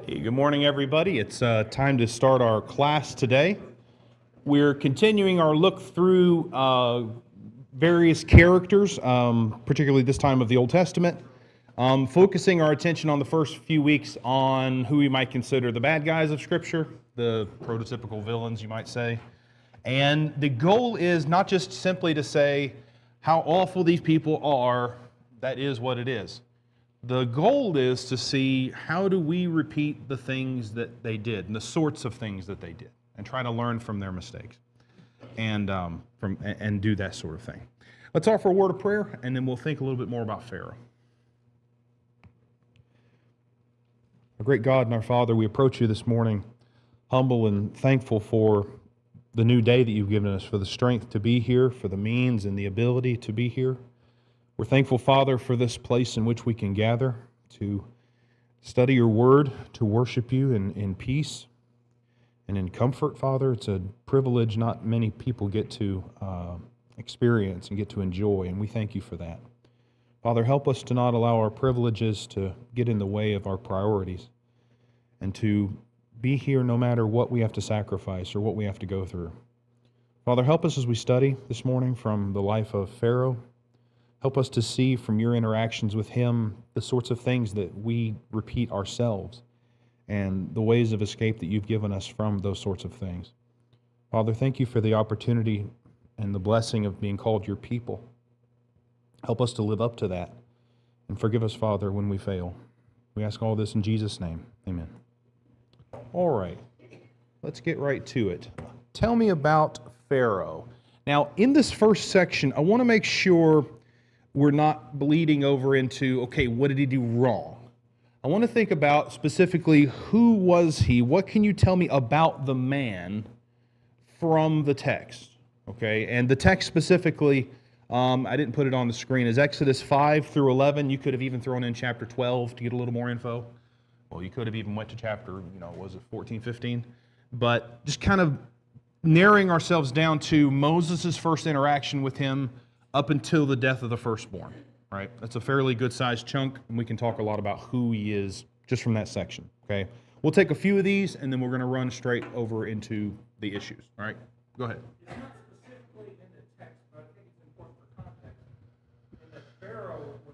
Hey, good morning, everybody. It's time to start our class today. We're continuing our look through various characters, particularly this time of the Old Testament, focusing our attention on the first few weeks on who we might consider the bad guys of Scripture, the prototypical villains, you might say. And the goal is not just simply to say how awful these people are, that is what it is. The goal is to see how do we repeat the things that they did and the sorts of things that they did and try to learn from their mistakes and do that sort of thing. Let's offer a word of prayer and then we'll think a little bit more about Pharaoh. Our great God and our Father, we approach you this morning humble and thankful for the new day that you've given us, for the strength to be here, for the means and the ability to be here. We're thankful, Father, for this place in which we can gather to study your word, to worship you in peace and in comfort, Father. It's a privilege not many people get to experience and get to enjoy, and we thank you for that. Father, help us to not allow our privileges to get in the way of our priorities and to be here no matter what we have to sacrifice or what we have to go through. Father, help us as we study this morning from the life of Pharaoh. Help us to see from your interactions with him the sorts of things that we repeat ourselves and the ways of escape that you've given us from those sorts of things. Father, thank you for the opportunity and the blessing of being called your people. Help us to live up to that and forgive us, Father, when we fail. We ask all this in Jesus' name. Amen. All right, let's get right to it. Tell me about Pharaoh. Now, in this first section, I want to make sure we're not bleeding over into, okay, what did he do wrong? I want to think about specifically who was he? What can you tell me about the man from the text? Okay, and the text specifically, I didn't put it on the screen, is Exodus 5 through 11. You could have even thrown in chapter 12 to get a little more info. Well, you could have even went to chapter, was it 14, 15? But just kind of narrowing ourselves down to Moses' first interaction with him up until the death of the firstborn, right? That's a fairly good-sized chunk, and we can talk a lot about who he is just from that section, okay? We'll take a few of these, and then we're going to run straight over into the issues, all right? Go ahead. It's not specifically in the text, but I think it's important for context, in that Pharaoh was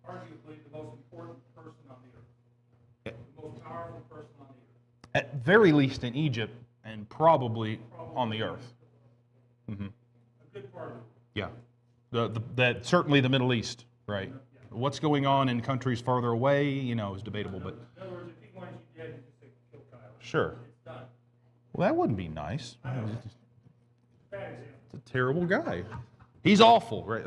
arguably the most important person on the earth, the most powerful person on the earth. At very least in Egypt, and probably on the earth. Mm-hmm. Good part of it. Yeah, that certainly the Middle East, right? Yeah. What's going on in countries farther away, is debatable, but in other words, if he wanted you dead, you just say kill Kyle. sure. It's done. Well, that wouldn't be nice. I know. Bad example. It's a terrible guy. He's awful, right?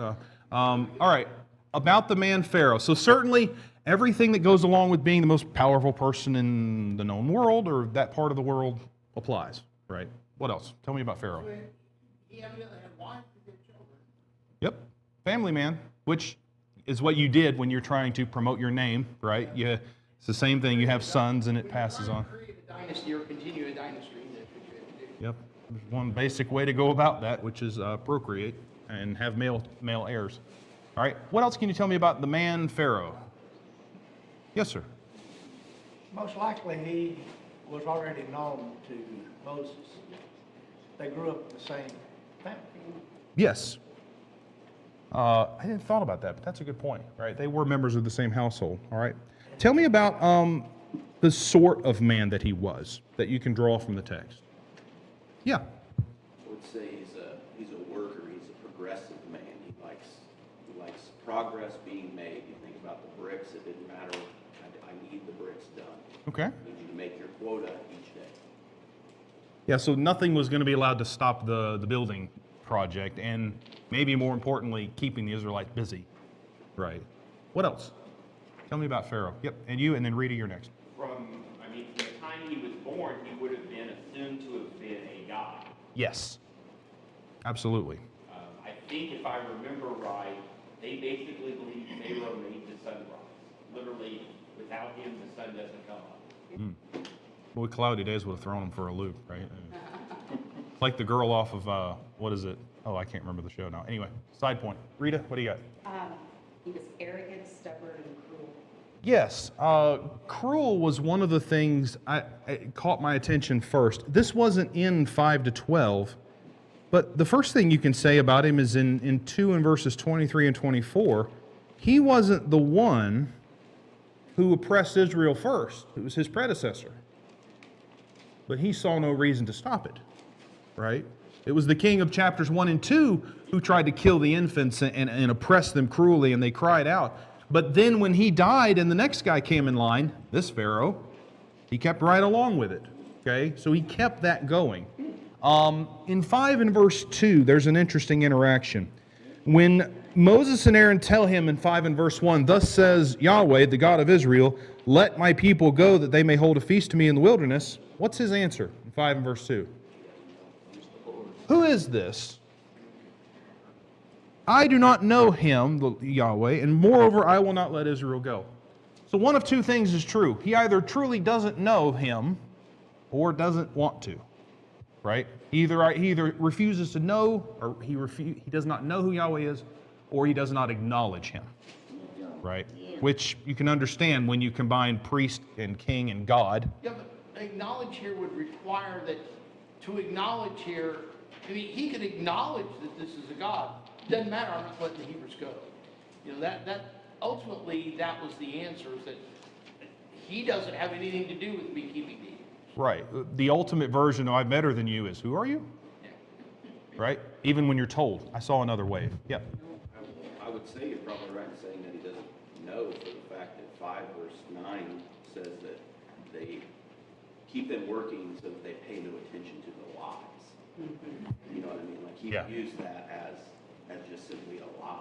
All right, about the man Pharaoh. So certainly everything that goes along with being the most powerful person in the known world or that part of the world applies, right? What else? Tell me about Pharaoh. He evidently had wives and children. Yep, family man, which is what you did when you're trying to promote your name, right? It's the same thing. You have sons and it passes on. Create a dynasty or continue a dynasty. That's what you have to do. Yep, there's one basic way to go about that, which is procreate and have male heirs. All right, what else can you tell me about the man Pharaoh? Yes, sir. Most likely he was already known to Moses. They grew up in the same family. Yes. I didn't thought about that, but that's a good point, right? They were members of the same household, all right? Tell me about the sort of man that he was, that you can draw from the text. Yeah. I would say he's a worker. He's a progressive man. He likes progress being made. You think about the bricks. It didn't matter. I need the bricks done. Okay. You need to make your quota each day. Yeah, so nothing was going to be allowed to stop the building project, and maybe more importantly, keeping the Israelites busy. Right. What else? Tell me about Pharaoh. Yep, and you, and then Rita, you're next. From the time he was born, he would have been assumed to have been a god. Yes. Absolutely. I think if I remember right, they basically believe Pharaoh made the sun rise. Literally, without him, the sun doesn't come up. Boy, cloudy days would have thrown him for a loop, right? It's like the girl off of, what is it? Oh, I can't remember the show now. Anyway, side point. Rita, what do you got? He was arrogant, stubborn, and cruel. Yes, cruel was one of the things it caught my attention first. This wasn't in 5 to 12, but the first thing you can say about him is in 2 and verses 23 and 24, he wasn't the one who oppressed Israel first. It was his predecessor. But he saw no reason to stop it, right? It was the king of chapters 1 and 2 who tried to kill the infants and oppress them cruelly, and they cried out. But then when he died and the next guy came in line, this Pharaoh, he kept right along with it, okay? So he kept that going. In 5 and verse 2, there's an interesting interaction. When Moses and Aaron tell him in 5 and verse 1, "Thus says Yahweh, the God of Israel, let my people go that they may hold a feast to me in the wilderness," what's his answer in 5 and verse 2? Who is this? I do not know him, the Yahweh, and moreover I will not let Israel go. So one of two things is true. He either truly doesn't know him or doesn't want to, right? He either refuses to know, or he does not know who Yahweh is, or he does not acknowledge him, right? Which you can understand when you combine priest and king and God. Yeah, but acknowledge here would require that, to acknowledge here, I mean, he could acknowledge that this is a God. Doesn't matter, I'm not letting the Hebrews go. You know, that ultimately, that was the answer, is that he doesn't have anything to do with me keeping the Hebrews. Right. The ultimate version of "I'm better than you" is, who are you? Right? Even when you're told, I saw another wave. Yep. I would say you're probably right in saying that he doesn't know, for the fact that 5 verse 9 says that they keep them working so that they pay no attention to the lies. You know what I mean? Like, he Yeah. used that as just simply a lie.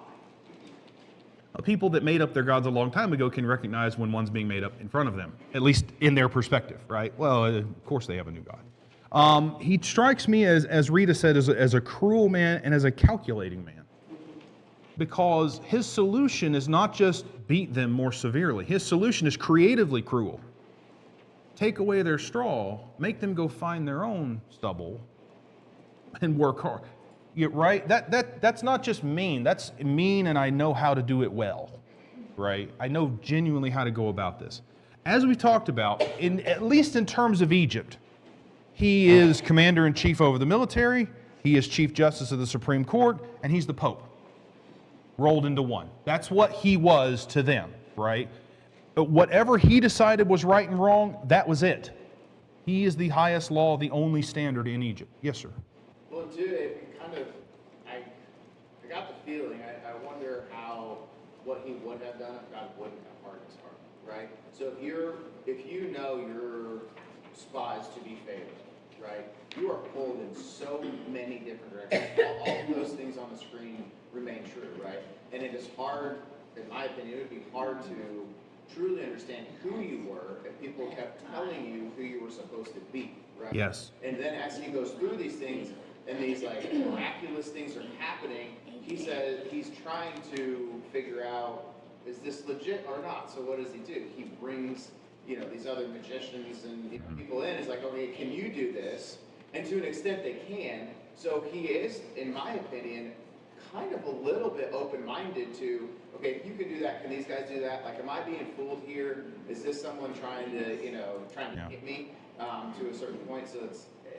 People that made up their gods a long time ago can recognize when one's being made up in front of them, at least in their perspective, right? Well, of course they have a new God. He strikes me, as Rita said, as a cruel man and as a calculating man. Because his solution is not just beat them more severely. His solution is creatively cruel. Take away their straw, make them go find their own stubble, and work hard. Right? That's not just mean. That's mean, and I know how to do it well. Right? I know genuinely how to go about this. As we talked about, at least in terms of Egypt, he is commander-in-chief over the military, he is chief justice of the Supreme Court, and he's the Pope, rolled into one. That's what he was to them, right? But whatever he decided was right and wrong, that was it. He is the highest law, the only standard in Egypt. Yes, sir. Well, too, it kind of, I got the feeling, I wonder what he would have done if God wouldn't have hardened his heart, right? So if you know your spies to be Pharaoh, right, you are pulled in so many different directions. All of those things on the screen remain true, right? And it is hard, in my opinion, it would be hard to truly understand who you were if people kept telling you who you were supposed to be, right? Yes. And then as he goes through these things, and these like miraculous things are happening, he says he's trying to figure out, is this legit or not? So what does he do? He brings, these other magicians and people in. He's like, okay, can you do this? And to an extent they can. So he is, in my opinion, kind of a little bit open-minded to, okay, if you can do that, can these guys do that? Like, am I being fooled here? Is this someone trying to hit me to a certain point? So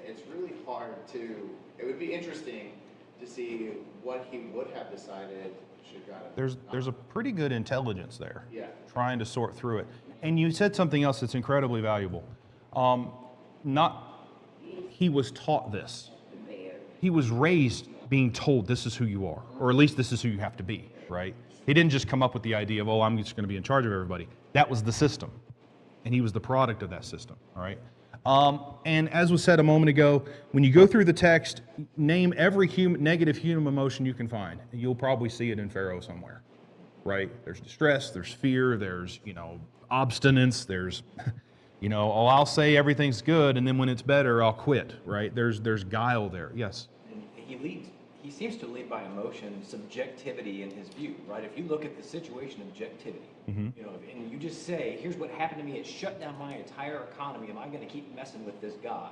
it's really hard to, it would be interesting to see what he would have decided should God have. There's a pretty good intelligence there. Yeah. Trying to sort through it. And you said something else that's incredibly valuable. He was taught this. He was raised being told this is who you are, or at least this is who you have to be, right? He didn't just come up with the idea of, oh, I'm just going to be in charge of everybody. That was the system. And he was the product of that system, all right? And as was said a moment ago, when you go through the text, name every negative human emotion you can find. And you'll probably see it in Pharaoh somewhere, right? There's distress, there's fear, there's, obstinance, there's, oh, I'll say everything's good, and then when it's better, I'll quit, right? There's guile there. Yes? And he seems to lead by emotion, subjectivity in his view, right? If you look at the situation, objectivity, and you just say, here's what happened to me, it shut down my entire economy, am I going to keep messing with this God?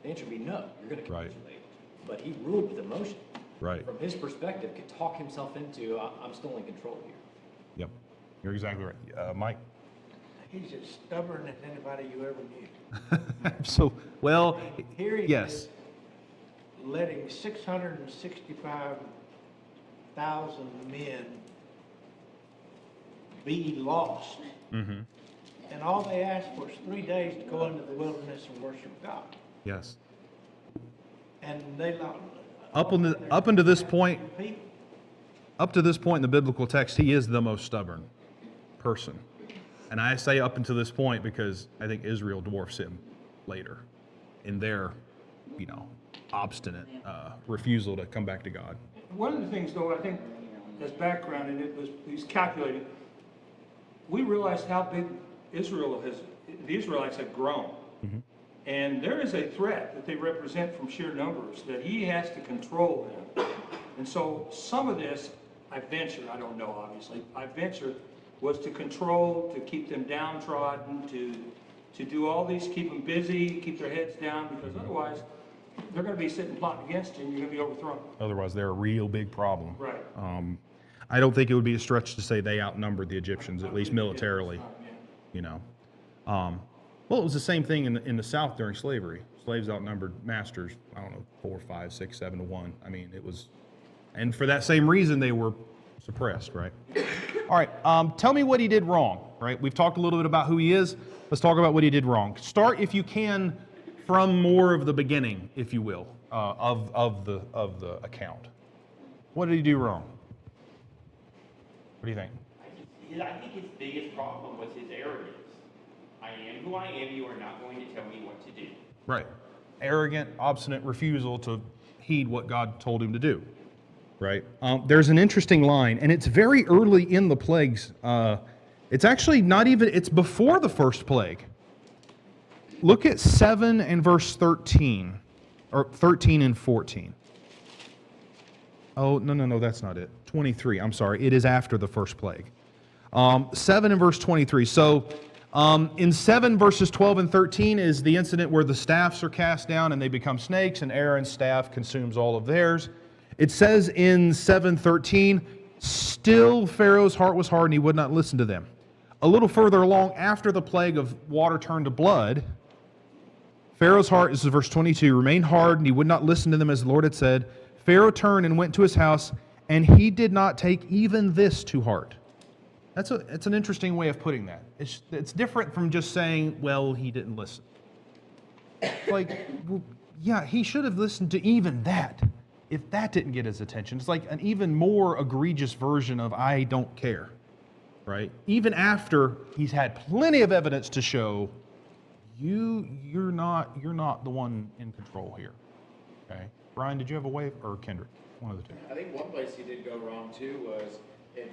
The answer would be no, you're going to capitulate. Right. But he ruled with emotion. Right. From his perspective, could talk himself into, I'm still in control here. Yep, you're exactly right. Mike? He's as stubborn as anybody you ever knew. So, well, Here he yes. is, letting 665,000 men be lost. Mm-hmm. And all they asked for is 3 days to go into the wilderness and worship God. Yes. And they lost. Up until this point, People. up to this point in the biblical text, he is the most stubborn person. And I say up until this point because I think Israel dwarfs him later in their, obstinate refusal to come back to God. One of the things, though, I think, as background, and he's calculating, we realized how big the Israelites have grown. Mm-hmm. And there is a threat that they represent from sheer numbers, that he has to control them. And so some of this, I venture, I don't know obviously, I venture was to control, to keep them downtrodden, to do all these, keep them busy, keep their heads down, because otherwise they're going to be sitting plotting against you and you're going to be overthrown. Otherwise, they're a real big problem. Right. I don't think it would be a stretch to say they outnumbered the Egyptians, at least militarily. Well, it was the same thing in the South during slavery. Slaves outnumbered masters, 4, 5, 6, 7 to 1. I mean, it was, and for that same reason, they were suppressed, right? All right, tell me what he did wrong, right? We've talked a little bit about who he is. Let's talk about what he did wrong. Start, if you can, from more of the beginning, if you will, of the account. What did he do wrong? What do you think? I think his biggest problem was his arrogance. I am who I am, you are not going to tell me what to do. Right. Arrogant, obstinate refusal to heed what God told him to do. Right. There's an interesting line, and it's very early in the plagues. It's actually not even, it's before the first plague. Look at 7 and verse 13, or 13 and 14. Oh, no, that's not it. 23, I'm sorry. It is after the first plague. 7 and verse 23. So, in 7 verses 12 and 13 is the incident where the staffs are cast down and they become snakes, and Aaron's staff consumes all of theirs. It says in 7:13, still Pharaoh's heart was hard and he would not listen to them. A little further along, after the plague of water turned to blood, Pharaoh's heart, this is verse 22, remained hard and he would not listen to them as the Lord had said. Pharaoh turned and went to his house, and he did not take even this to heart. It's an interesting way of putting that. It's different from just saying, well, he didn't listen. Like, well, yeah, he should have listened to even that. If that didn't get his attention, it's like an even more egregious version of I don't care, right? Even after he's had plenty of evidence to show you're not the one in control here. Okay, Brian, did you have a way, or Kendrick, one of the two? I think one place he did go wrong too was if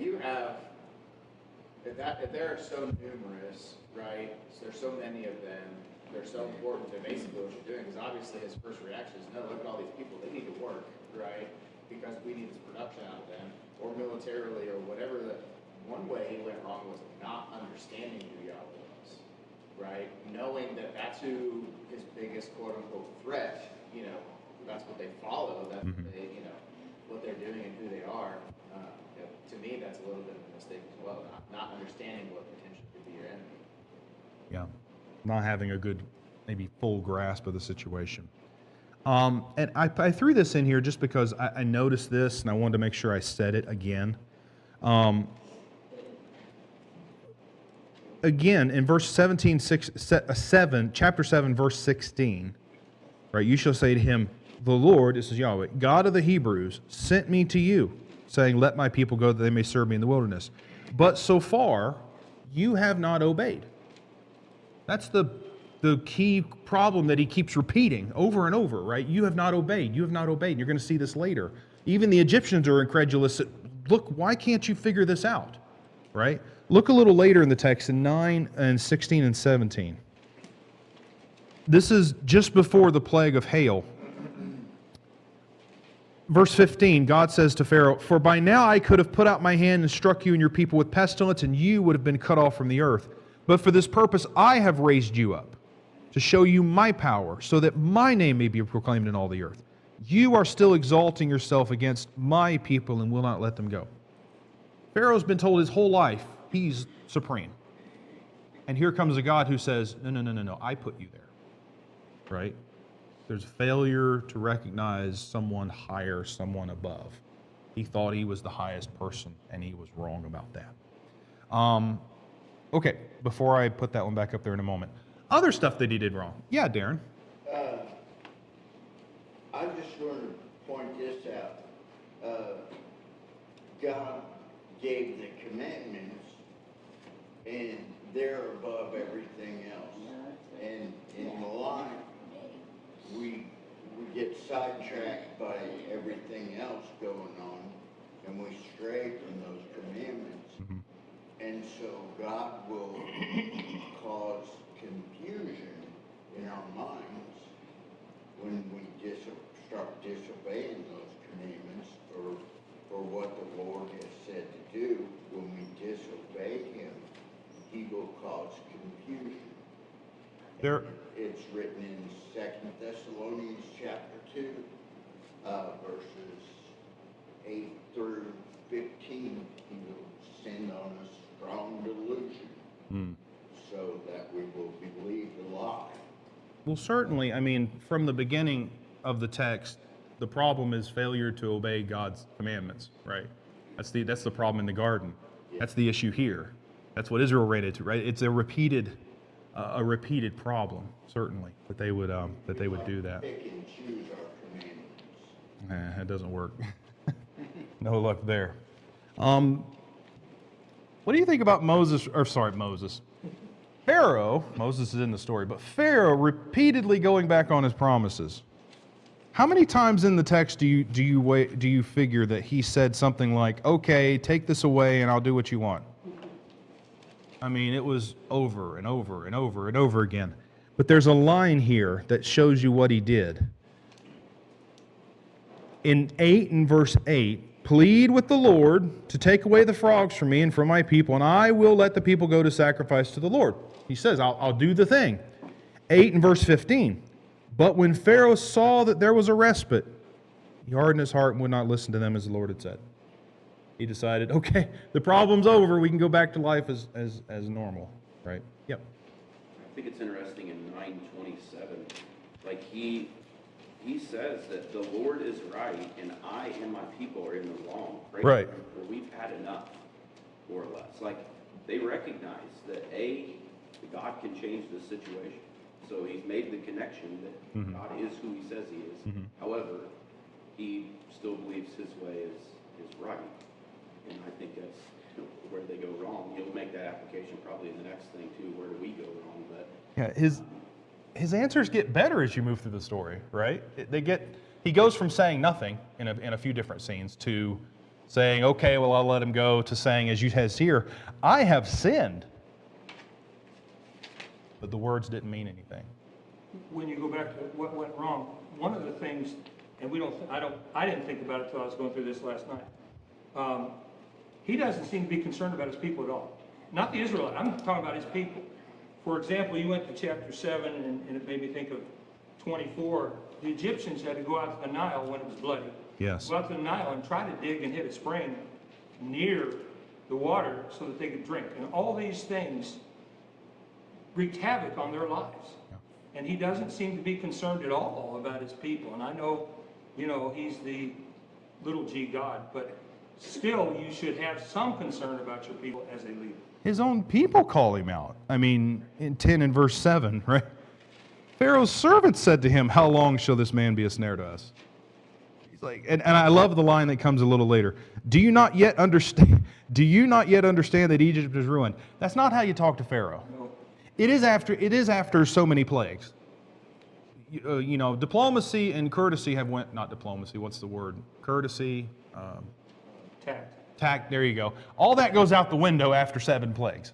there are so numerous, right? So there's so many of them. They're so important to basically what you're doing. Because obviously his first reaction is, no, look at all these people. They need to work, right? Because we need this production out of them, or militarily, or whatever. One way he went wrong was not understanding who Yahweh was, right? Knowing that that's who his biggest quote unquote threat. That's what they follow. That's what they, what they're doing and who they are. To me, that's a little bit of a mistake as well. Not understanding what potentially could be your enemy. Yeah, not having a good, maybe full grasp of the situation. And I threw this in here just because I noticed this and I wanted to make sure I said it again. Again, in verse 7, chapter 7, verse 16, right, you shall say to him, the Lord, this is Yahweh, God of the Hebrews, sent me to you, saying, let my people go that they may serve me in the wilderness. But so far, you have not obeyed. That's the key problem that he keeps repeating over and over, right? You have not obeyed. You have not obeyed. And you're going to see this later. Even the Egyptians are incredulous. Look, why can't you figure this out, right? Look a little later in the text in 9 and 16 and 17. This is just before the plague of hail. Verse 15, God says to Pharaoh, for by now I could have put out my hand and struck you and your people with pestilence, and you would have been cut off from the earth. But for this purpose I have raised you up, to show you my power, so that my name may be proclaimed in all the earth. You are still exalting yourself against my people and will not let them go. Pharaoh's been told his whole life he's supreme. And here comes a God who says, no, no, no, no, no, I put you there, right? There's a failure to recognize someone higher, someone above. He thought he was the highest person, and he was wrong about that. Okay, before I put that one back up there in a moment. Other stuff that he did wrong. Yeah, Darren. I just want to point this out. God gave the commandments, and they're above everything else. And in life, we get sidetracked by everything else going on, and we stray from those commandments. Mm-hmm. And so God will cause confusion in our minds when we start disobeying those commandments or what the Lord has said to do. When we disobey Him, He will cause confusion. There. It's written in 2 Thessalonians chapter 2, verses 8 through 15. He will send on us strong delusion so that we will believe the lie. Well, certainly, I mean, from the beginning of the text, the problem is failure to obey God's commandments, right? That's the problem in the garden. That's the issue here. That's what Israel ran into, right? It's a repeated problem, certainly, that they would do that. Pick and choose our commandments. It doesn't work. No luck there. What do you think about Moses? Pharaoh. Moses is in the story, but Pharaoh repeatedly going back on his promises. How many times in the text do you figure that he said something like, "Okay, take this away, and I'll do what you want"? I mean, it was over and over and over and over again. But there's a line here that shows you what he did. In verse 8, plead with the Lord to take away the frogs from me and from my people, and I will let the people go to sacrifice to the Lord. He says, I'll do the thing. 8 and verse 15. But when Pharaoh saw that there was a respite, he hardened his heart and would not listen to them as the Lord had said. He decided, okay, the problem's over. We can go back to life as normal, right? Yep. I think it's interesting in 9:27, like he says that the Lord is right and I and my people are in the wrong. Pray Right. for him, for we've had enough, more or less. Like they recognize that God can change the situation. So he's made the connection that God is who he says he is. However, he still believes his way is right. And I think that's where they go wrong. You'll make that application probably in the next thing too. Where do we go wrong? But Yeah, his answers get better as you move through the story, right? He goes from saying nothing in a few different scenes to saying, okay, well, I'll let him go, to saying, as you has here, I have sinned. But the words didn't mean anything. When you go back to what went wrong, one of the things, and I didn't think about it until I was going through this last night. He doesn't seem to be concerned about his people at all. Not the Israelites, I'm talking about his people. For example, you went to chapter 7, and it made me think of 24. The Egyptians had to go out to the Nile when it was bloody. Yes. Go out to the Nile and try to dig and hit a spring near the water so that they could drink. And all these things wreaked havoc on their lives. Yeah. And he doesn't seem to be concerned at all about his people. And I know, he's the little g God, but still you should have some concern about your people as a leader. His own people call him out. I mean, in 10 and verse 7, right? Pharaoh's servants said to him, how long shall this man be a snare to us? He's like, and I love the line that comes a little later. Do you not yet understand that Egypt is ruined? That's not how you talk to Pharaoh. No. It is after so many plagues. Diplomacy and courtesy not diplomacy, what's the word? Courtesy, tact, there you go. All that goes out the window after 7 plagues.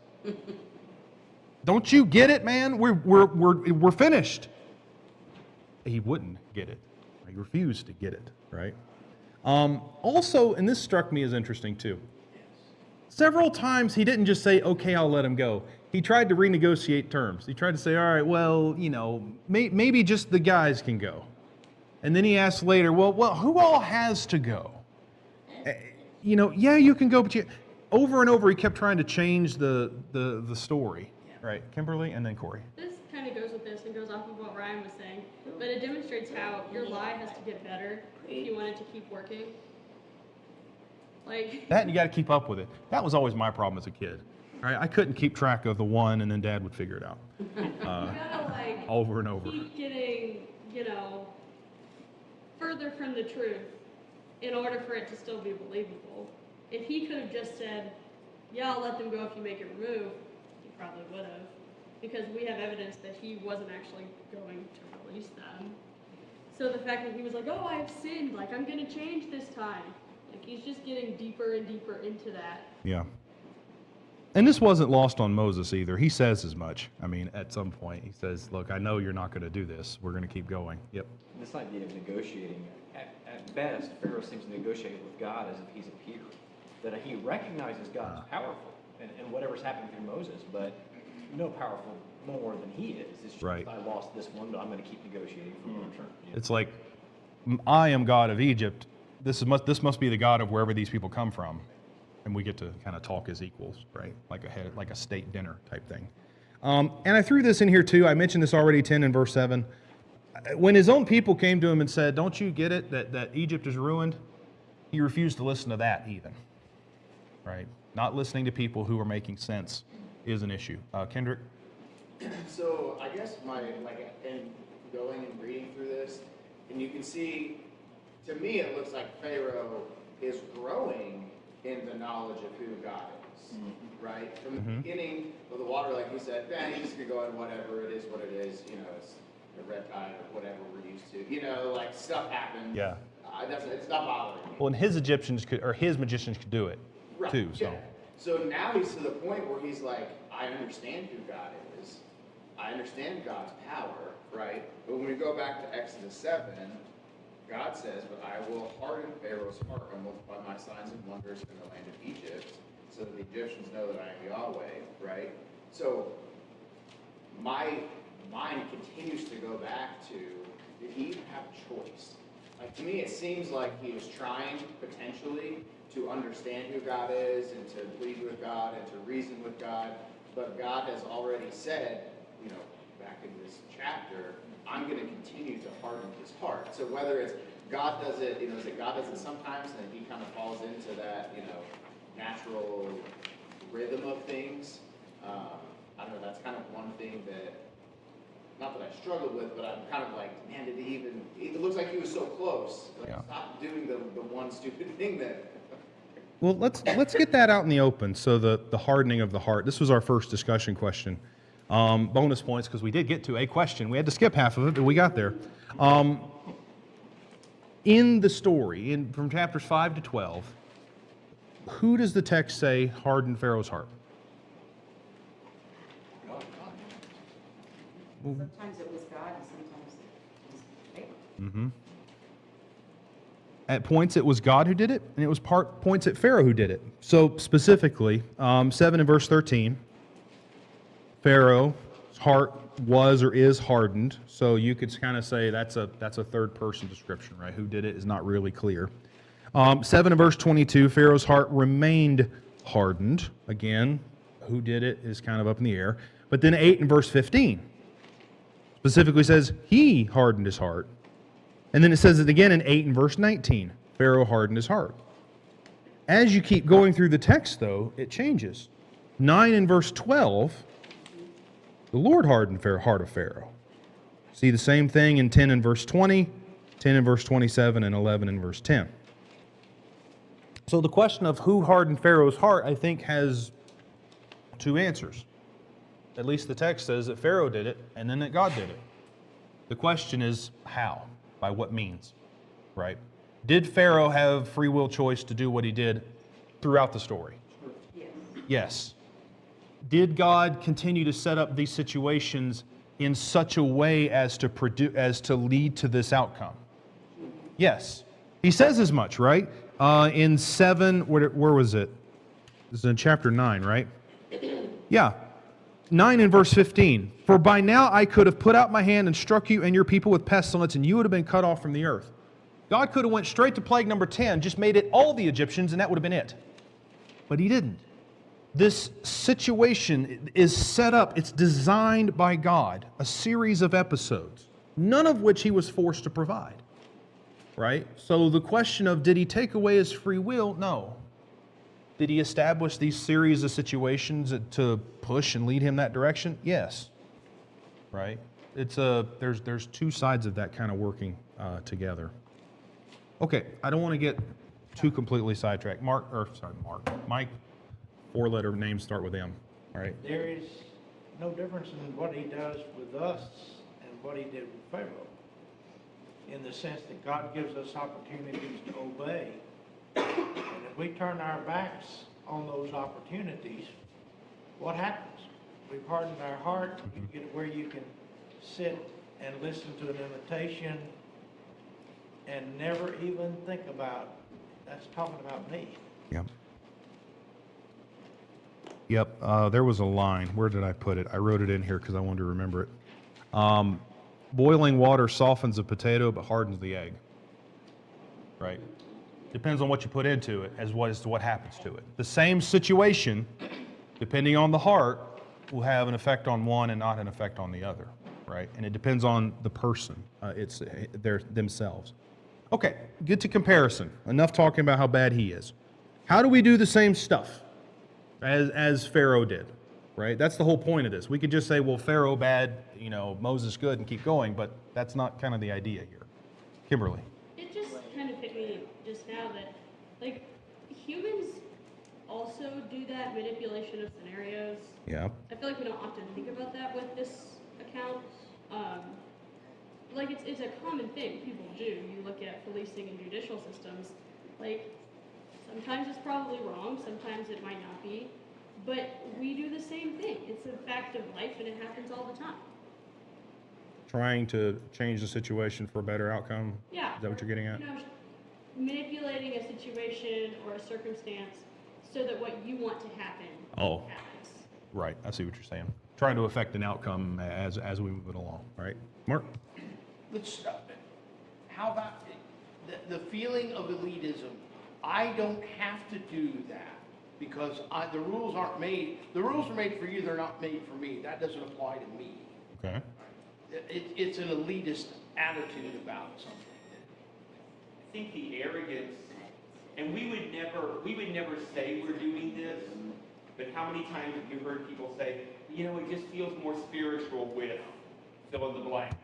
Don't you get it, man? We're finished. He wouldn't get it. He refused to get it, right? Also, and this struck me as interesting too. Several times he didn't just say, okay, I'll let him go. He tried to renegotiate terms. He tried to say, all right, well, maybe just the guys can go. And then he asked later, well, who all has to go? Yeah, you can go, but over and over he kept trying to change the story. Right, Kimberly and then Corey. This kind of goes with this and goes off of what Ryan was saying, but it demonstrates how your lie has to get better if you want it to keep working. Like That and you got to keep up with it. That was always my problem as a kid. Right? I couldn't keep track of the one, and then Dad would figure it out you gotta like over and over. keep getting, further from the truth in order for it to still be believable. If he could have just said, "Yeah, I'll let them go if you make it remove," he probably would have, because we have evidence that he wasn't actually going to release them. So the fact that he was like, "Oh, I've sinned. Like I'm gonna change this time," like he's just getting deeper and deeper into that. Yeah. And this wasn't lost on Moses either. He says as much. I mean, at some point, he says, look, I know you're not going to do this. We're going to keep going. Yep. This idea of negotiating, at best, Pharaoh seems to negotiate with God as if he's a peer. That he recognizes God as powerful and whatever's happening through Moses, but no powerful more than he is. It's just, Right. I lost this one, but I'm going to keep negotiating for my return. It's like, I am God of Egypt. This must be the God of wherever these people come from. And we get to kind of talk as equals, right? Like a state dinner type thing. And I threw this in here too. I mentioned this already, 10 and verse 7. When his own people came to him and said, don't you get it that Egypt is ruined? He refused to listen to that even, right? Not listening to people who are making sense is an issue. Kendrick? So I guess in going and reading through this, and you can see, to me, it looks like Pharaoh is growing in the knowledge of who God is, right? From the beginning of the water, like you said, he's just gonna go in whatever, it is what it is, it's the red tide or whatever we're used to, like stuff happens. Yeah. It's not bothering me. Well, and his magicians could do it too. So. Yeah. So now he's to the point where he's like, I understand who God is. I understand God's power, right? But when we go back to Exodus 7, God says, but I will harden Pharaoh's heart and multiply my signs and wonders in the land of Egypt, so that the Egyptians know that I am Yahweh, right? So my mind continues to go back to, did he even have a choice? Like, to me, it seems like he was trying, potentially, to understand who God is and to plead with God and to reason with God, but God has already said, back in this chapter, I'm going to continue to harden his heart. So whether it's God does it, is it God does it sometimes and he kind of falls into that, natural rhythm of things. I don't know, that's kind of one thing that, not that I struggled with, but I'm kind of like, man, it looks like he was so close. Like, stop doing the one stupid thing that. Well, let's get that out in the open. So the hardening of the heart. This was our first discussion question. Bonus points because we did get to a question. We had to skip half of it, but we got there. In the story, from chapters 5 to 12, who does the text say hardened Pharaoh's heart? Sometimes it was God and sometimes it was Pharaoh. Mm-hmm. At points it was God who did it, and it was points at Pharaoh who did it. So specifically, 7 and verse 13, Pharaoh's heart was or is hardened. So you could kind of say that's a third person description, right? Who did it is not really clear. 7 and verse 22, Pharaoh's heart remained hardened. Again, who did it is kind of up in the air. But then 8 and verse 15 specifically says he hardened his heart. And then it says it again in 8 and verse 19. Pharaoh hardened his heart. As you keep going through the text, though, it changes. 9 and verse 12, the Lord hardened the heart of Pharaoh. See the same thing in 10 and verse 20, 10 and verse 27, and 11 and verse 10. So the question of who hardened Pharaoh's heart, I think, has two answers. At least the text says that Pharaoh did it, and then that God did it. The question is how? By what means? Right? Did Pharaoh have free will choice to do what he did throughout the story? Yes. Yes. Did God continue to set up these situations in such a way as to lead to this outcome? Yes. He says as much, right? In 7, where was it? This is in chapter 9, right? Yeah. 9 and verse 15. For by now I could have put out my hand and struck you and your people with pestilence, and you would have been cut off from the earth. God could have went straight to plague number 10, just made it all the Egyptians, and that would have been it. But he didn't. This situation is set up, it's designed by God, a series of episodes, none of which he was forced to provide. Right? So the question of, did he take away his free will? No. Did he establish these series of situations to push and lead him that direction? Yes. Right? There's two sides of that kind of working together. Okay, I don't want to get too completely sidetracked. Mike, 4-letter names start with M. All right. There is no difference in what he does with us and what he did with Pharaoh, in the sense that God gives us opportunities to obey. And if we turn our backs on those opportunities, what happens? We've hardened our heart. You get where you can sit and listen to an invitation and never even think about, that's talking about me. Yep. Yep. There was a line. Where did I put it? I wrote it in here because I wanted to remember it. Boiling water softens a potato but hardens the egg. Right? Depends on what you put into it as to what happens to it. The same situation, depending on the heart, will have an effect on one and not an effect on the other. Right? And it depends on the person. It's themselves. Okay, get to comparison. Enough talking about how bad he is. How do we do the same stuff as Pharaoh did? Right? That's the whole point of this. We could just say, well, Pharaoh bad, Moses good, and keep going, but that's not kind of the idea here. Kimberly. It just kind of hit me just now that, like, humans also do that manipulation of scenarios. Yeah. I feel like we don't often think about that with this account. Like, it's a common thing people do. You look at policing and judicial systems, like, sometimes it's probably wrong, sometimes it might not be, but we do the same thing. It's a fact of life, and it happens all the time. Trying to change the situation for a better outcome? Yeah. Is that what you're getting at? Manipulating a situation or a circumstance so that what you want to happen happens. Right. I see what you're saying. Trying to affect an outcome as we move it along. All right. Mark? Let's stop it. How about the feeling of elitism? I don't have to do that because the rules aren't made. The rules are made for you. They're not made for me. That doesn't apply to me. Okay. It's an elitist attitude about something. I think the arrogance, and we would never say we're doing this, but how many times have you heard people say, it just feels more spiritual with fill in the blank.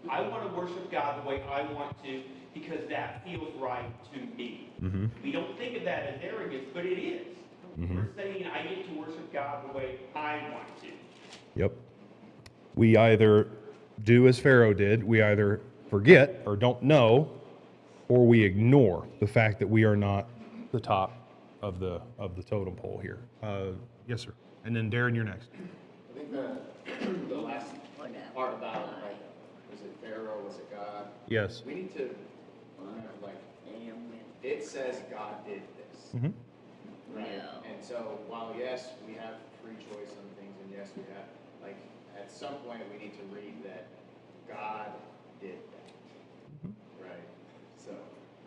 I want to worship God the way I want to because that feels right to me. Mm-hmm. We don't think of that as arrogance, but it is. Mm-hmm. We're saying I get to worship God the way I want to. Yep. We either do as Pharaoh did, we either forget or don't know, or we ignore the fact that we are not the top of the totem pole here. Yes, sir. And then Darren, you're next. I think the last part about, was it Pharaoh, was it God? Yes. We need to, it says God did this. Mm-hmm. Right? And so while yes, we have free choice on things, and yes, we have, at some point we need to read that God did that. Mm-hmm. Right? So,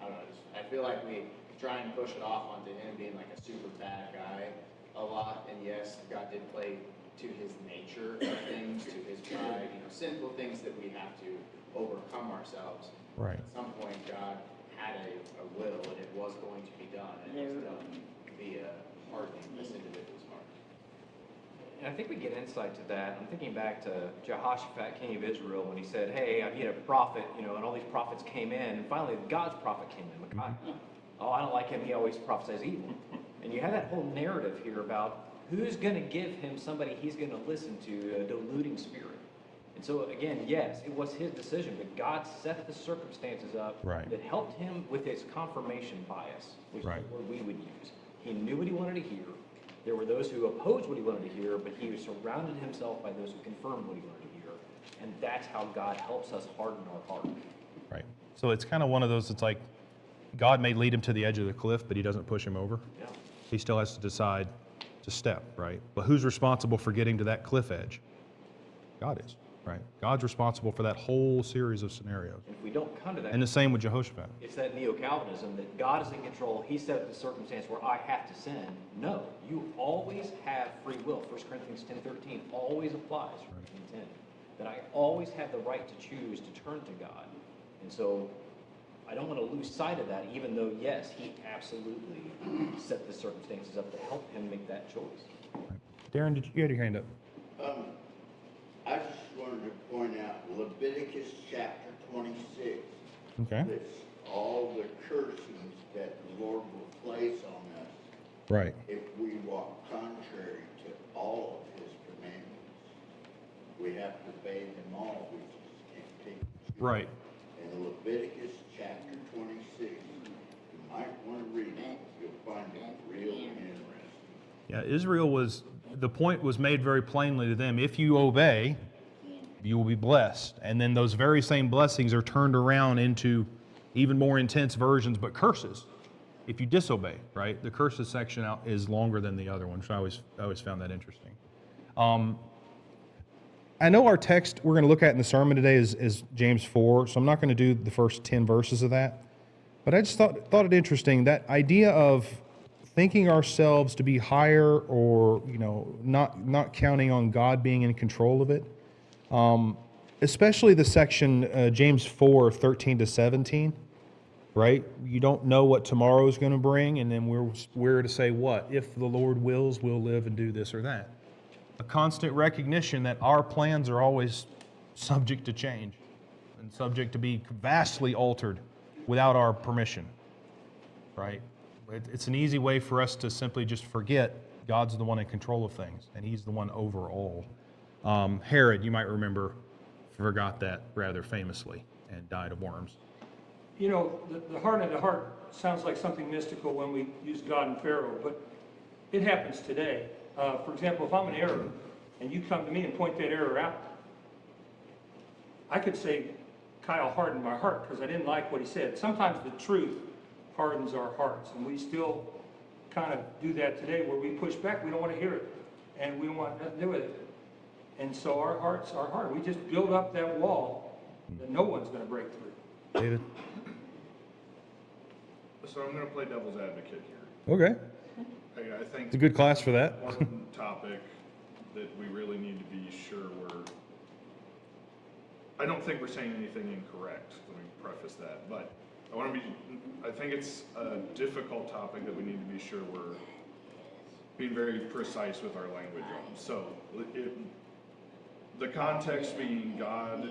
I don't know, I feel like we try and push it off onto him being like a super bad guy a lot, and yes, God did play to his nature of things, to his pride, sinful things that we have to overcome ourselves. Right. At some point, God had a will, and it was going to be done, and it was done via hardening this individual's heart. And I think we get insight to that. I'm thinking back to Jehoshaphat, king of Israel, when he said, hey, I need a prophet, and all these prophets came in, and finally God's prophet came in, Micaiah. Oh, I don't like him, he always prophesies evil. And you have that whole narrative here about who's going to give him somebody he's going to listen to, a deluding spirit. And so again, yes, it was his decision, but God set the circumstances up that helped him with his confirmation bias, which is the word we would use. He knew what he wanted to hear. There were those who opposed what he wanted to hear, but he surrounded himself by those who confirmed what he wanted to hear. And that's how God helps us harden our heart. Right. So it's kind of one of those, it's like God may lead him to the edge of the cliff, but he doesn't push him over. Yeah. He still has to decide to step, right? But who's responsible for getting to that cliff edge? God is. Right. God's responsible for that whole series of scenarios. If we don't come to that, And the same with Jehoshaphat. it's that neo-Calvinism that God is in control. He set up the circumstance where I have to sin. No, you always have free will. 1 Corinthians 10:13 always applies in 10. That I always have the right to choose to turn to God. And so I don't want to lose sight of that, even though, yes, he absolutely set the circumstances up to help him make that choice. Darren, you had your hand up? I just wanted to point out Leviticus chapter 26. Okay. Lists all the cursings that the Lord will place on us Right. if we walk contrary to all of his commandments. We have to obey them all. We just can't take them. Right. In Leviticus chapter 26, you might want to read it. You'll find it real interesting. Yeah, Israel the point was made very plainly to them. If you obey, you will be blessed. And then those very same blessings are turned around into even more intense versions, but curses, if you disobey, right? The curses section out is longer than the other one, so I always found that interesting. I know our text we're going to look at in the sermon today is James 4, so I'm not going to do the first 10 verses of that. But I just thought it interesting, that idea of thinking ourselves to be higher, or not counting on God being in control of it. Especially the section James 4, 13 to 17, right? You don't know what tomorrow is going to bring, and then we're to say what? If the Lord wills, we'll live and do this or that. A constant recognition that our plans are always subject to change and subject to be vastly altered without our permission, right? It's an easy way for us to simply just forget God's the one in control of things, and he's the one over all. Herod, you might remember, forgot that rather famously and died of worms. You know, the heart of the heart sounds like something mystical when we use God and Pharaoh, but it happens today. For example, if I'm an error and you come to me and point that error out, I could say, Kyle hardened my heart because I didn't like what he said. Sometimes the truth hardens our hearts, and we still kind of do that today where we push back. We don't want to hear it, and we don't want nothing to do with it. And so our hearts are hard. We just build up that wall that no one's going to break through. David? So I'm going to play devil's advocate here. Okay. I think It's a good class for that. one topic that we really need to be sure I don't think we're saying anything incorrect. Let me preface that, but I think it's a difficult topic that we need to be sure we're being very precise with our language on. So the context being God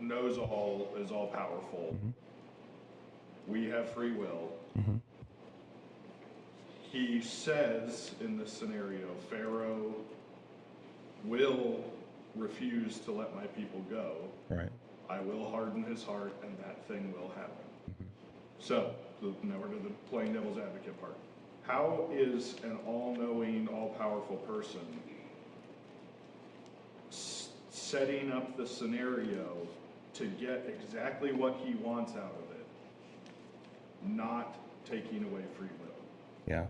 knows all, is all powerful. Mm-hmm. We have free will. Mm-hmm. He says in this scenario, Pharaoh will refuse to let my people go. Right. I will harden his heart, and that thing will happen. Mm-hmm. So, now we're to the playing devil's advocate part. How is an all-knowing, all-powerful person setting up the scenario to get exactly what he wants out of it, not taking away free will? Yeah.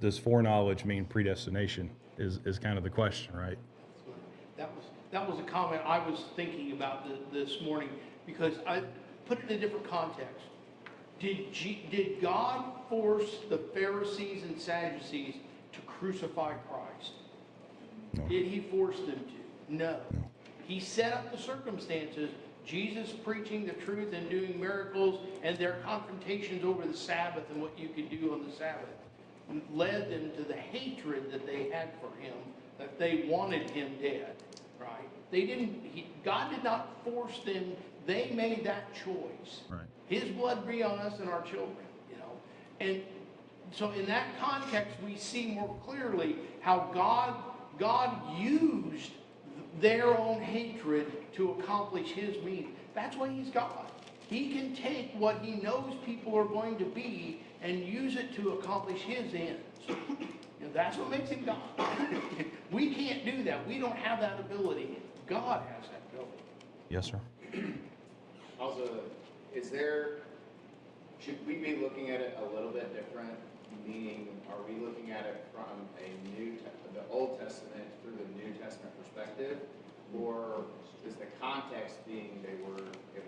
Does foreknowledge mean predestination is kind of the question, right? That was a comment I was thinking about this morning, because I put it in a different context. Did God force the Pharisees and Sadducees to crucify Christ? No. Did he force them to? No. He set up the circumstances, Jesus preaching the truth and doing miracles, and their confrontations over the Sabbath and what you could do on the Sabbath led them to the hatred that they had for him, that they wanted him dead, right? God did not force them. They made that choice. Right. His blood be on us and our children, And so in that context, we see more clearly how God used their own hatred to accomplish his means. That's why he's God. He can take what he knows people are going to be and use it to accomplish his ends. That's what makes him God. We can't do that. We don't have that ability. God has that ability. Yes, sir. Also, should we be looking at it a little bit different? Meaning, are we looking at it from the Old Testament through the New Testament perspective, or Is the context being it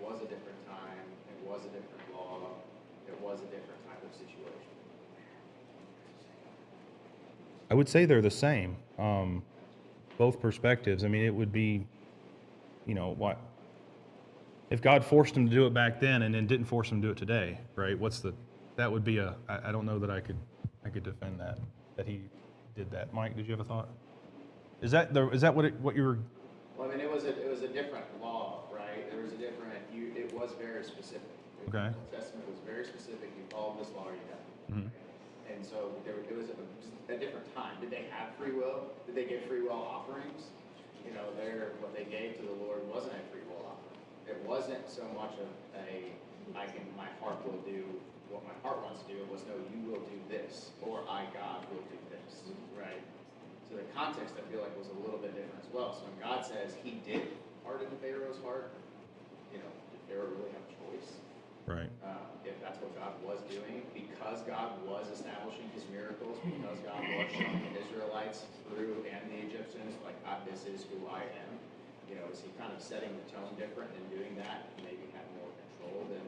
was a different time, it was a different law, it was a different type of situation? I would say they're the same. Both perspectives. I mean, it would be, what? If God forced him to do it back then and then didn't force him to do it today, right? That would be I don't know that I could defend that he did that. Mike, did you have a thought? Is that what you were? Well, I mean, it was a different law, right? There was a different, it was very specific. Okay. The Old Testament was very specific, you follow this law, you have. Mhm. And so it was a different time. Did they have free will? Did they give free will offerings? What they gave to the Lord wasn't a free will offering. It wasn't so much of my heart will do what my heart wants to do. It was, no, you will do this, or I, God, will do this, right? So the context, I feel like, was a little bit different as well. So when God says he did harden Pharaoh's heart, did Pharaoh really have a choice? Right. If that's what God was doing, because God was establishing his miracles, because God was showing the Israelites through and the Egyptians, like, this is who I am. Is he kind of setting the tone different and doing that? Maybe have more control than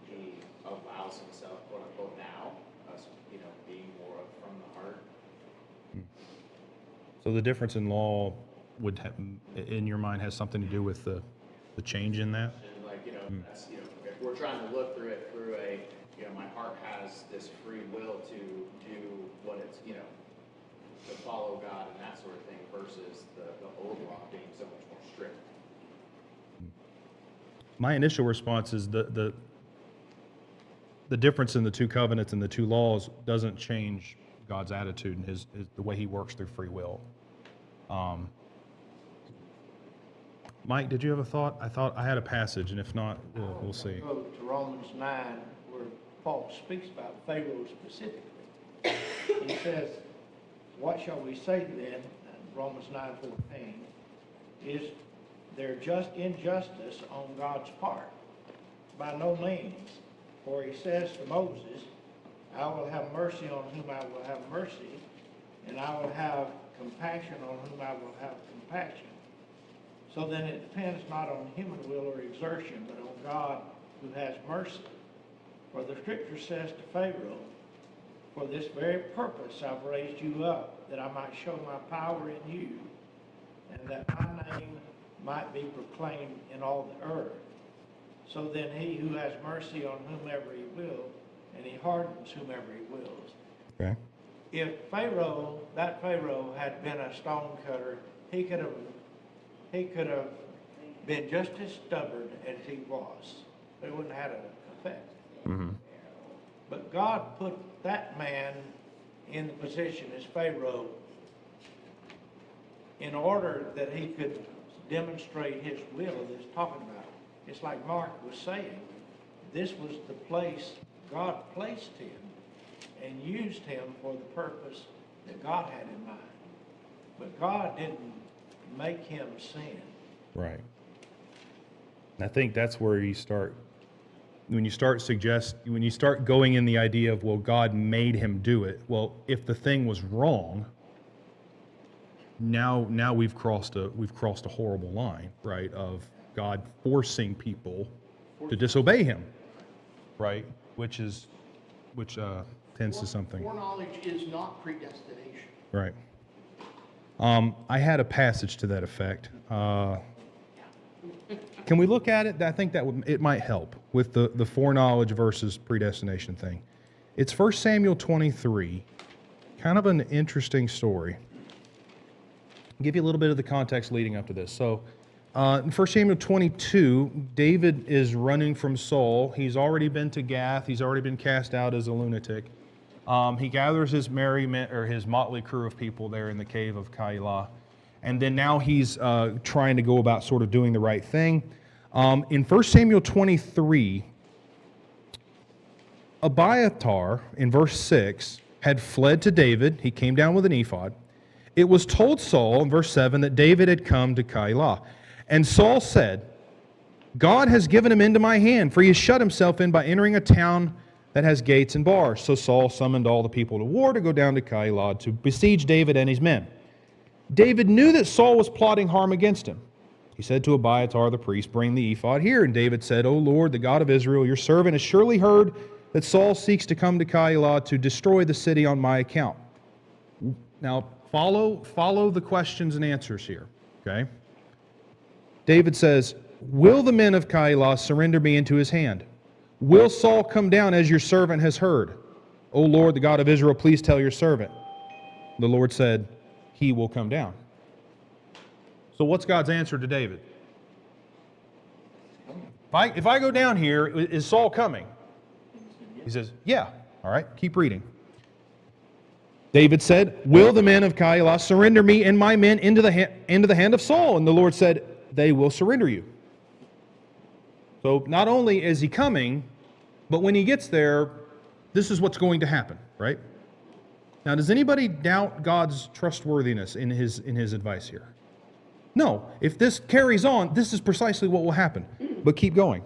he allows himself, quote unquote, now, us, being more from the heart. So the difference in law would have, in your mind, has something to do with the change in that? And that's, if we're trying to look through it through my heart has this free will to do what it's, to follow God and that sort of thing versus the old law being so much more strict. My initial response is the difference in the two covenants and the two laws doesn't change God's attitude and the way he works through free will. Mike, did you have a thought? I thought I had a passage, and if not, we'll see. Go to Romans 9, where Paul speaks about Pharaoh specifically. He says, what shall we say then, Romans 9:14, is there just injustice on God's part? By no means. For he says to Moses, I will have mercy on whom I will have mercy, and I will have compassion on whom I will have compassion. So then it depends not on human will or exertion, but on God who has mercy. For the scripture says to Pharaoh, for this very purpose I've raised you up, that I might show my power in you, and that my name might be proclaimed in all the earth. So then he who has mercy on whomever he will, and he hardens whomever he wills. Okay. If that Pharaoh had been a stone cutter, he could have been just as stubborn as he was. It wouldn't have had an effect. Mm-hmm. But God put that man in the position as Pharaoh in order that he could demonstrate his will that he's talking about. It's like Mark was saying, this was the place God placed him and used him for the purpose that God had in mind. But God didn't make him sin. Right. And I think that's where you start, when you start going in the idea of, well, God made him do it. Well, if the thing was wrong, now we've crossed a horrible line, right, of God forcing people to disobey him, right, which tends to something. Foreknowledge is not predestination. Right. I had a passage to that effect. Can we look at it? I think it might help with the foreknowledge versus predestination thing. It's 1 Samuel 23, kind of an interesting story. I'll give you a little bit of the context leading up to this. So, in 1 Samuel 22, David is running from Saul. He's already been to Gath. He's already been cast out as a lunatic. He gathers his his motley crew of people there in the cave of Keilah. And then now he's trying to go about sort of doing the right thing. In 1 Samuel 23, Abiathar, in verse 6, had fled to David. He came down with an ephod. It was told Saul, in verse 7, that David had come to Keilah. And Saul said, God has given him into my hand, for he has shut himself in by entering a town that has gates and bars. So Saul summoned all the people to war to go down to Keilah to besiege David and his men. David knew that Saul was plotting harm against him. He said to Abiathar the priest, "Bring the ephod here." And David said, "O Lord, the God of Israel, your servant has surely heard that Saul seeks to come to Keilah to destroy the city on my account." Now, follow the questions and answers here, okay? David says, "Will the men of Keilah surrender me into his hand? Will Saul come down as your servant has heard? O Lord, the God of Israel, please tell your servant." The Lord said, "He will come down." So what's God's answer to David? If I go down here, is Saul coming? He says, "Yeah." All right, keep reading. David said, "Will the men of Keilah surrender me and my men into the hand of Saul?" And the Lord said, "They will surrender you." So not only is he coming, but when he gets there, this is what's going to happen, right? Now, does anybody doubt God's trustworthiness in his advice here? No. If this carries on, this is precisely what will happen. But keep going.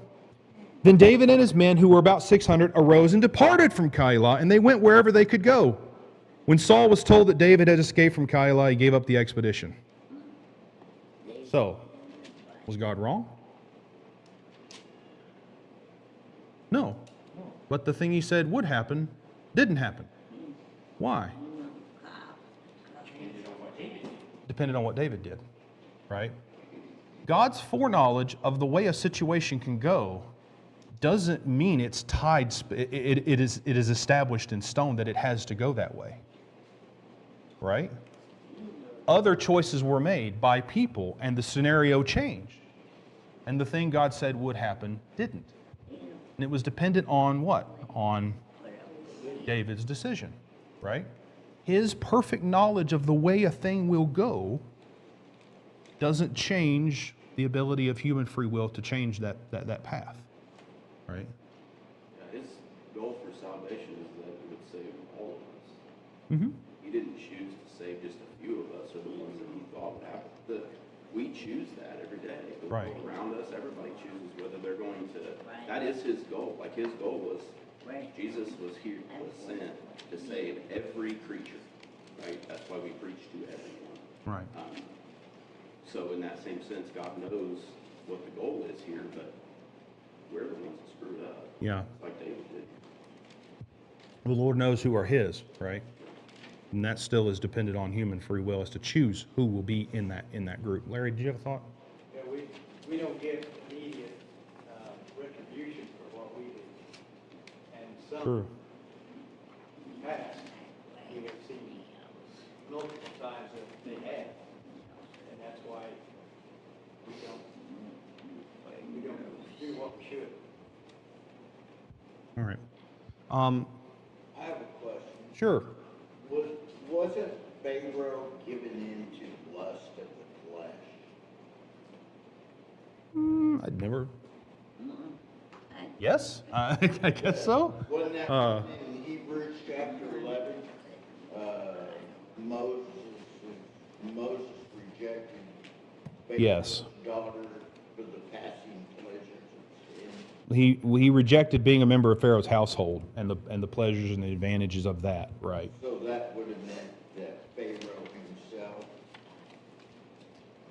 Then David and his men, who were about 600, arose and departed from Keilah, and they went wherever they could go. When Saul was told that David had escaped from Keilah, he gave up the expedition. So, was God wrong? No. But the thing he said would happen didn't happen. Why? Depended on what David did, right? God's foreknowledge of the way a situation can go doesn't mean it's tied, it is established in stone that it has to go that way, right? Other choices were made by people, and the scenario changed. And the thing God said would happen didn't. And it was dependent on what? On David's decision, right? His perfect knowledge of the way a thing will go doesn't change the ability of human free will to change that path, right? Yeah, his goal for salvation is that it would save all of us. Mm-hmm. He didn't choose to save just a few of us or the ones that he thought would happen. We choose that every day. The Right. people around us, everybody chooses whether they're going to. That is his goal. Like his goal was, Jesus was here, was sent to save every creature. Right. That's why we preach to everyone. Right. So in that same sense, God knows what the goal is here, but we're the ones that screwed up. Yeah. Like David did. The Lord knows who are his, right? And that still is dependent on human free will as to choose who will be in that group. Larry, did you have a thought? Yeah, we don't get immediate retribution for what we do. And some True. past, we have seen multiple times that they have. And that's why we don't do what we should. All right. I have a question. Sure. Wasn't Pharaoh given into lust of the flesh? I'd never. Yes, I guess so. Wasn't that in Hebrews chapter 11? Moses rejected Yes. Pharaoh's daughter for the passing pleasures of sin. He rejected being a member of Pharaoh's household and the pleasures and the advantages of that, right? So that would have meant that Pharaoh himself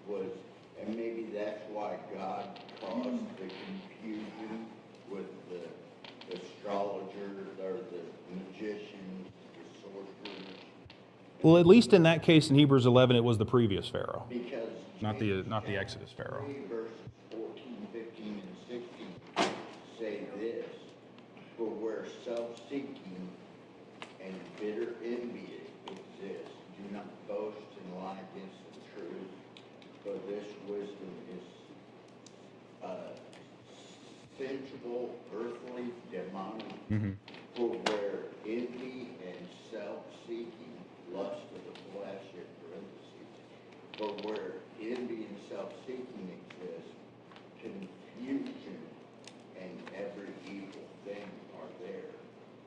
was, and maybe that's why God caused the confusion with the astrologers or the magicians, the sorcerers. Well, at least in that case in Hebrews 11, it was the previous Pharaoh, Because not the Exodus Pharaoh. 3 verses 14, 15, and 16 say this: for where self-seeking and bitter envy exists, do not boast and lie against the truth, for this wisdom is sensual, earthly, demonic. Mm-hmm. For where envy and self-seeking, lust of the flesh in parentheses, but where envy and self-seeking exist, confusion and every evil thing are there.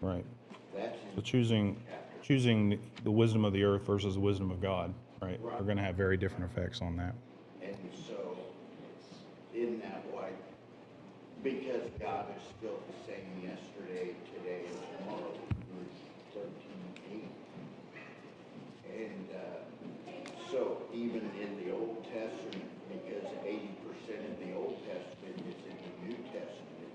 Right. That's So choosing the wisdom of the earth versus the wisdom of God, right, are going to have very different effects on that. And so, in that way, because God is still the same yesterday, today, and tomorrow, verse 13:8. And so, even in the Old Testament, because says 80% of the Old Testament is in the New Testament.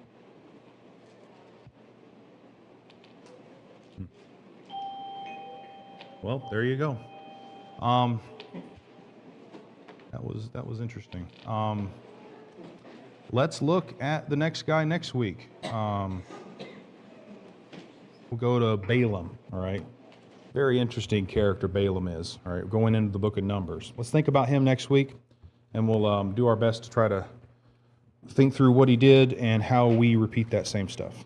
Well, there you go. That was interesting. Let's look at the next guy next week. We'll go to Balaam, all right? Very interesting character Balaam is, all right, going into the book of Numbers. Let's think about him next week, and we'll do our best to try to think through what he did and how we repeat that same stuff.